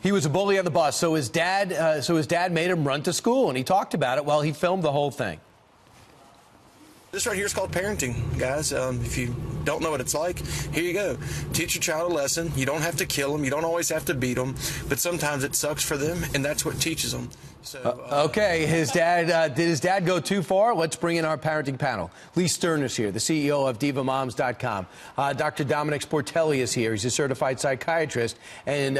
He was a bully on the bus, so his dad made him run to school, and he talked about it while he filmed the whole thing. This right here is called parenting, guys. If you don't know what it's like, here you go. Teach your child a lesson. You don't have to kill them. You don't always have to beat them. But sometimes it sucks for them, and that's what teaches them. So, okay, did his dad go too far? Let's bring in our parenting panel. Lee Stern is here, the CEO of DivaMoms.com. Dr. Dominic Sportelli is here. He's a certified psychiatrist. And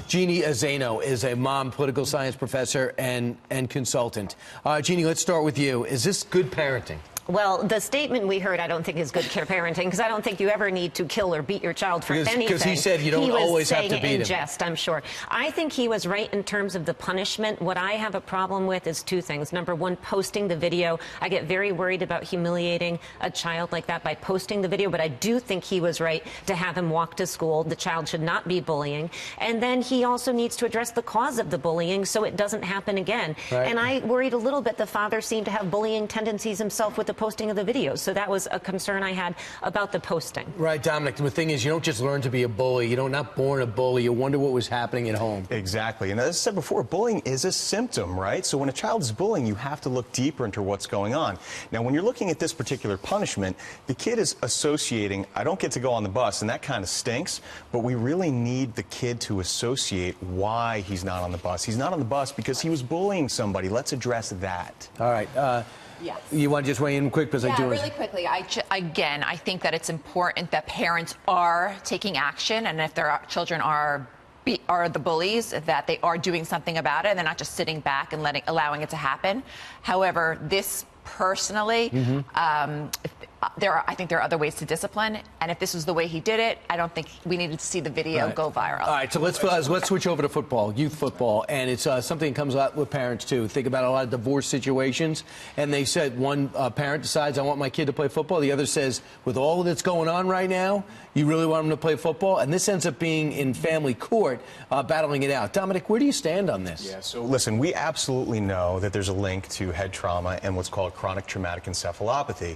Jeannie Azeno is a mom political science professor and consultant. Jeannie, let's start with you. Is this good parenting? Well, the statement we heard I don't think is good parenting, because I don't think you ever need to kill or beat your child for anything. Because he said you don't always have to beat him. He was saying in jest, I'm sure. I think he was right in terms of the punishment. What I have a problem with is two things. Number one, posting the video. I get very worried about humiliating a child like that by posting the video, but I do think he was right to have him walk to school. The child should not be bullying. And then he also needs to address the cause of the bullying so it doesn't happen again. Right. And I worried a little bit the father seemed to have bullying tendencies himself with the posting of the video. So that was a concern I had about the posting. Right, Dominic. The thing is, you don't just learn to be a bully. You're not born a bully. You wonder what was happening at home. Exactly. And as I said before, bullying is a symptom, right? So when a child is bullying, you have to look deeper into what's going on. Now, when you're looking at this particular punishment, the kid is associating, I don't get to go on the bus, and that kind of stinks, but we really need the kid to associate why he's not on the bus. He's not on the bus because he was bullying somebody. Let's address that. All right. Yes. You want to just weigh in quick? Because I do. Really quickly. Again, I think that it's important that parents are taking action, and if their children are the bullies, that they are doing something about it, and they're not just sitting back and allowing it to happen. However, this personally, I think there are other ways to discipline, and if this was the way he did it, I don't think we needed to see the video go viral. All right, so let's switch over to football, youth football, and it's something that comes out with parents too. Think about a lot of divorce situations, and they said one parent decides, I want my kid to play football. The other says, with all that's going on right now, you really want him to play football? And this ends up being in family court, battling it out. Dominic, where do you stand on this? Yeah, so listen, we absolutely know that there's a link to head trauma and what's called chronic traumatic encephalopathy,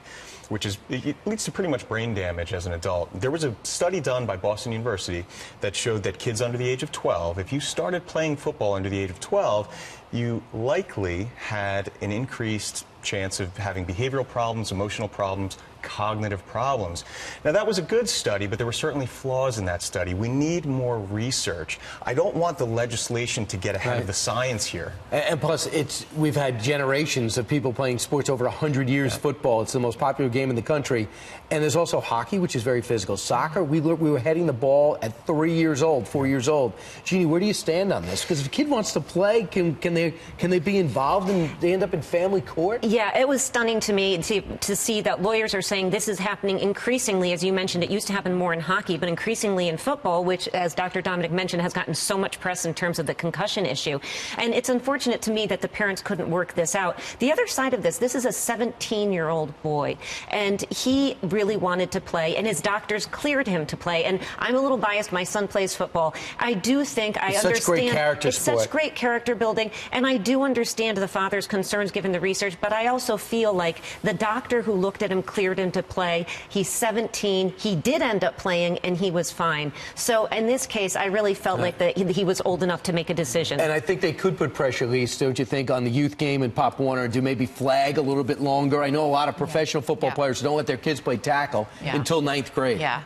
which is, it leads to pretty much brain damage as an adult. There was a study done by Boston University that showed that kids under the age of 12, if you started playing football under the age of 12, you likely had an increased chance of having behavioral problems, emotional problems, cognitive problems. Now, that was a good study, but there were certainly flaws in that study. We need more research. I don't want the legislation to get ahead of the science here. And plus, we've had generations of people playing sports over 100 years. Football, it's the most popular game in the country. And there's also hockey, which is very physical. Soccer, we were heading the ball at 3 years old, 4 years old. Jeannie, where do you stand on this? Because if a kid wants to play, can they be involved and they end up in family court? Yeah, it was stunning to me to see that lawyers are saying this is happening increasingly. As you mentioned, it used to happen more in hockey, but increasingly in football, which, as Dr. Dominic mentioned, has gotten so much press in terms of the concussion issue. And it's unfortunate to me that the parents couldn't work this out. The other side of this is a 17-year-old boy, and he really wanted to play, and his doctors cleared him to play. And I'm a little biased. My son plays football. I do think I understand. Such great character sport. It's such great character building, and I do understand the father's concerns given the research, but I also feel like the doctor who looked at him cleared him to play. He's 17. He did end up playing, and he was fine. So in this case, I really felt like that he was old enough to make a decision. And I think they could put pressure, Lise, don't you think, on the youth game in Pop Warner to maybe flag a little bit longer? I know a lot of professional football players don't let their kids play tackle until 9th grade. Yeah.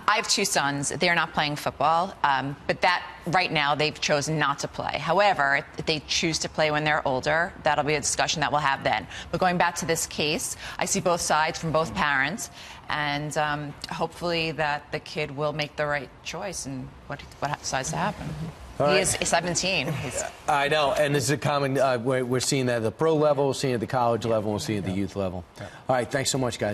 I have two sons. They're not playing football, but that right now they've chosen not to play. However, if they choose to play when they're older, that'll be a discussion that we'll have then. But going back to this case, I see both sides from both parents, and hopefully that the kid will make the right choice and what decides to happen. He is 17. I know, and this is a common, we're seeing that at the pro level, we're seeing it at the college level, we're seeing it at the youth level. All right, thanks so much, guys.